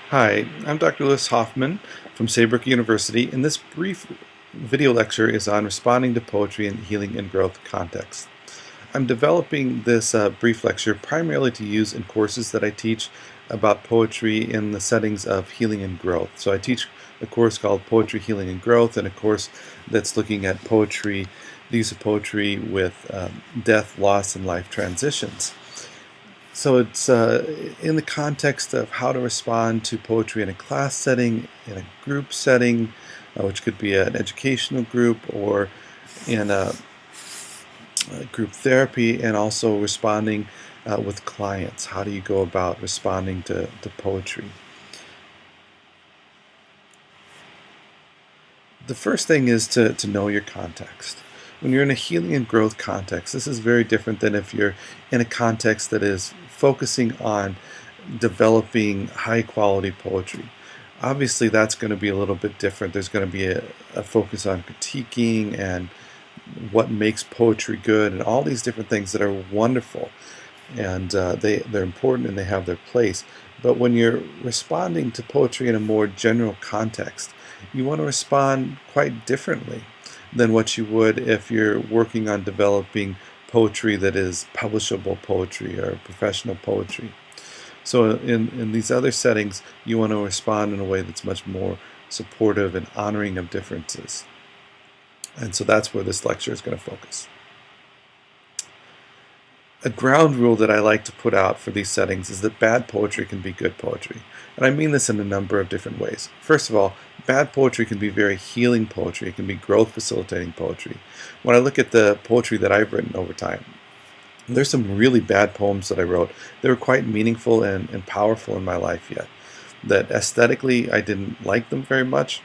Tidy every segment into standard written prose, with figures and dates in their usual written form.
Hi, I'm Dr. Lewis Hoffman from Saybrook University, and this brief video lecture is on responding to poetry in healing and growth context. I'm developing this brief lecture primarily to use in courses that I teach about poetry in the settings of healing and growth. So I teach a course called Poetry, Healing, and Growth, and a course that's looking at poetry, the use of poetry with death, loss, and life transitions. So it's in the context of how to respond to poetry in a class setting, in a group setting, which could be an educational group or in a group therapy, and also responding with clients. How do you go about responding to poetry? The first thing is to know your context. When you're in a healing and growth context, this is very different than if you're in a context that is focusing on developing high quality poetry. Obviously, that's going to be a little bit different. There's going to be a focus on critiquing and what makes poetry good and all these different things that are wonderful, and they're important and they have their place. But when you're responding to poetry in a more general context, you want to respond quite differently than what you would if you're working on developing poetry that is publishable poetry or professional poetry. So in these other settings, you want to respond in a way that's much more supportive and honoring of differences. And so that's where this lecture is going to focus. A ground rule that I like to put out for these settings is that bad poetry can be good poetry. And I mean this in a number of different ways. First of all, bad poetry can be very healing poetry. It can be growth facilitating poetry. When I look at the poetry that I've written over time, there's some really bad poems that I wrote that were quite meaningful and powerful in my life yet. That aesthetically I didn't like them very much,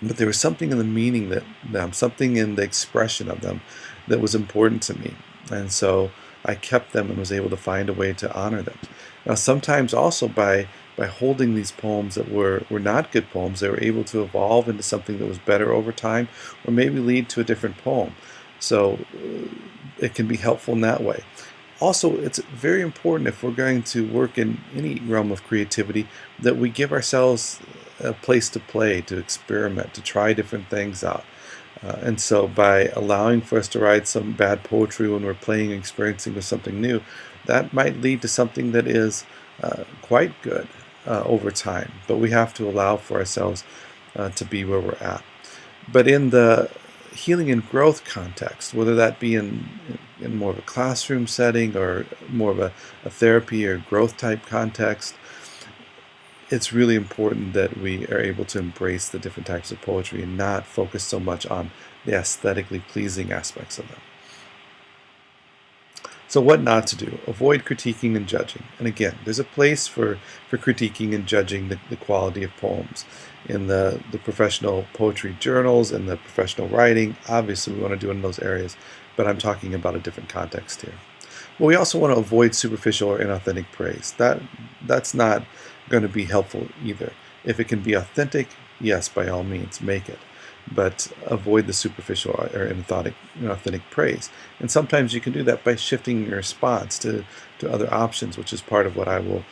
but there was something in the meaning that them, something in the expression of them that was important to me. And so I kept them and was able to find a way to honor them. Now, sometimes also by holding these poems that were not good poems, they were able to evolve into something that was better over time, or maybe lead to a different poem. So it can be helpful in that way. Also, it's very important if we're going to work in any realm of creativity that we give ourselves a place to play, to experiment, to try different things out. And so by allowing for us to write some bad poetry when we're playing and experiencing with something new, that might lead to something that is quite good over time. But we have to allow for ourselves to be where we're at. But in the healing and growth context, whether that be in more of a classroom setting or more of a therapy or growth type context, it's really important that we are able to embrace the different types of poetry and not focus so much on the aesthetically pleasing aspects of them. So what not to do? Avoid critiquing and judging. And again, there's a place for critiquing and judging the quality of poems. In the professional poetry journals and the professional writing, obviously we want to do it in those areas, but I'm talking about a different context here. But we also want to avoid superficial or inauthentic praise. That's not going to be helpful either. If it can be authentic, yes, by all means, make it. But avoid the superficial or inauthentic praise. And sometimes you can do that by shifting your response to other options, which is part of what I will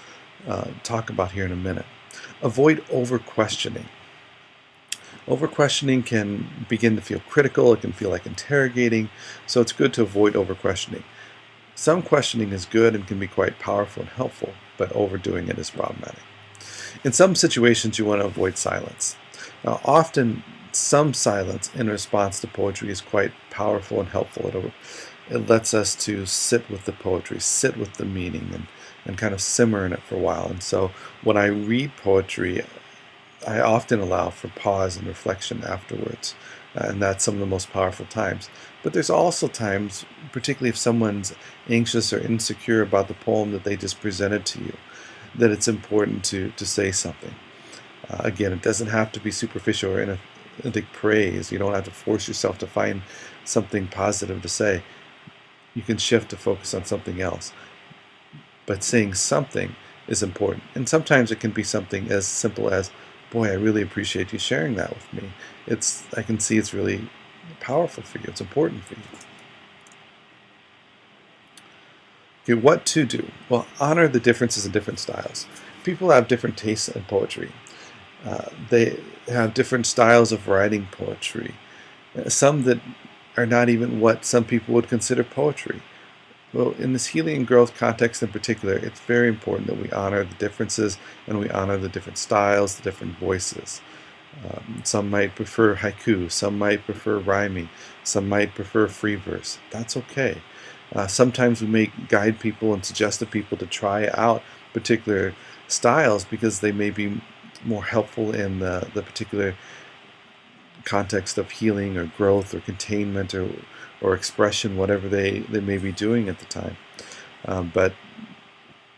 talk about here in a minute. Avoid over-questioning. Over-questioning can begin to feel critical. It can feel like interrogating. So it's good to avoid over-questioning. Some questioning is good and can be quite powerful and helpful, but overdoing it is problematic. In some situations, you want to avoid silence. Now, often, some silence in response to poetry is quite powerful and helpful. It lets us to sit with the poetry, sit with the meaning, and kind of simmer in it for a while. And so when I read poetry, I often allow for pause and reflection afterwards, and that's some of the most powerful times. But there's also times, particularly if someone's anxious or insecure about the poem that they just presented to you, that it's important to say something. Again, it doesn't have to be superficial or inauthentic praise. You don't have to force yourself to find something positive to say. You can shift to focus on something else. But saying something is important. And sometimes it can be something as simple as, boy, I really appreciate you sharing that with me. I can see it's really powerful for you. It's important for you. Okay, what to do? Well, honor the differences in different styles. People have different tastes in poetry. They have different styles of writing poetry. Some that are not even what some people would consider poetry. Well, in this healing and growth context in particular, it's very important that we honor the differences and we honor the different styles, the different voices. Some might prefer haiku, some might prefer rhyming, some might prefer free verse. That's okay. Sometimes we may guide people and suggest to people to try out particular styles because they may be more helpful in the particular context of healing or growth or containment or expression, whatever they may be doing at the time. But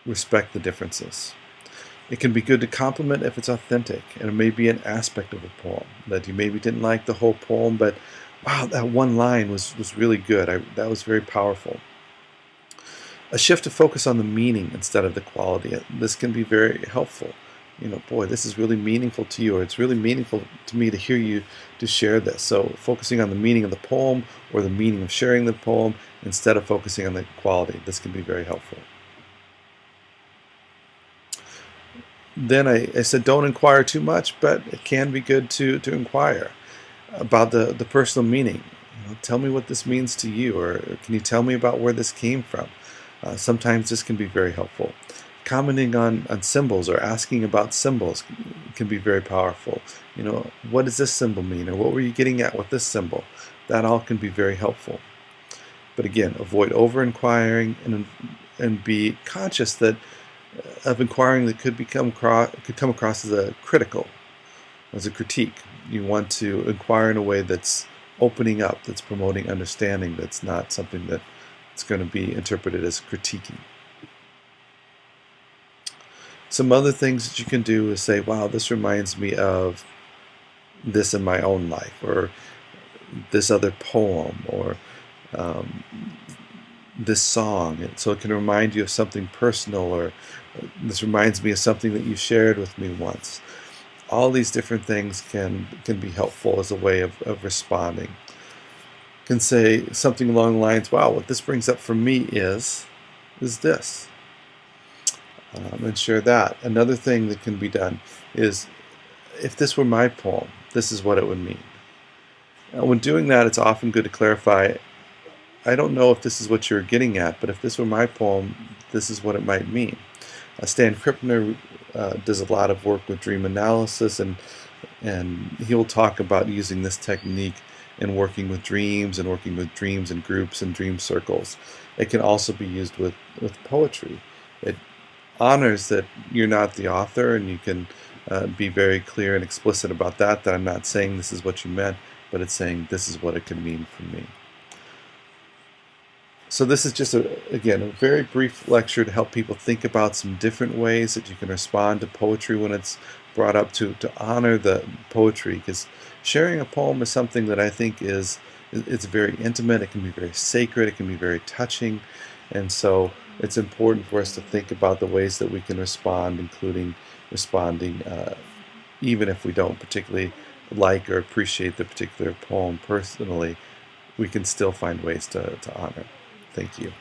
respect the differences. It can be good to compliment if it's authentic, and it may be an aspect of a poem that you maybe didn't like the whole poem, but wow, that one line was really good. That was very powerful. A shift to focus on the meaning instead of the quality. This can be very helpful. Boy, this is really meaningful to you, or it's really meaningful to me to hear you to share this. So focusing on the meaning of the poem or the meaning of sharing the poem instead of focusing on the quality. This can be very helpful. Then I said don't inquire too much, but it can be good to inquire about the personal meaning. Tell me what this means to you, or can you tell me about where this came from? Sometimes this can be very helpful. Commenting on symbols or asking about symbols can be very powerful. What does this symbol mean, or what were you getting at with this symbol? That all can be very helpful. But again, avoid over-inquiring and be conscious that of inquiring that could come across as a critical, as a critique. You want to inquire in a way that's opening up, that's promoting understanding, that's not something that's going to be interpreted as critiquing. Some other things that you can do is say, wow, this reminds me of this in my own life, or this other poem, or this song. And so it can remind you of something personal, or this reminds me of something that you shared with me once. All these different things can be helpful as a way of responding. Can say something along the lines, wow, what this brings up for me is this. And share that. Another thing that can be done is, if this were my poem, this is what it would mean. When doing that, it's often good to clarify, I don't know if this is what you're getting at, but if this were my poem, this is what it might mean. Stan Krippner does a lot of work with dream analysis, and he'll talk about using this technique in working with dreams and working with dreams in groups and dream circles. It can also be used with poetry. It honors that you're not the author, and you can be very clear and explicit about that I'm not saying this is what you meant, but it's saying this is what it can mean for me. So this is just, again, a very brief lecture to help people think about some different ways that you can respond to poetry when it's brought up, to honor the poetry, because sharing a poem is something that I think it's very intimate. It can be very sacred. It can be very touching. And so it's important for us to think about the ways that we can respond, including responding even if we don't particularly like or appreciate the particular poem personally. We can still find ways to honor. Thank you.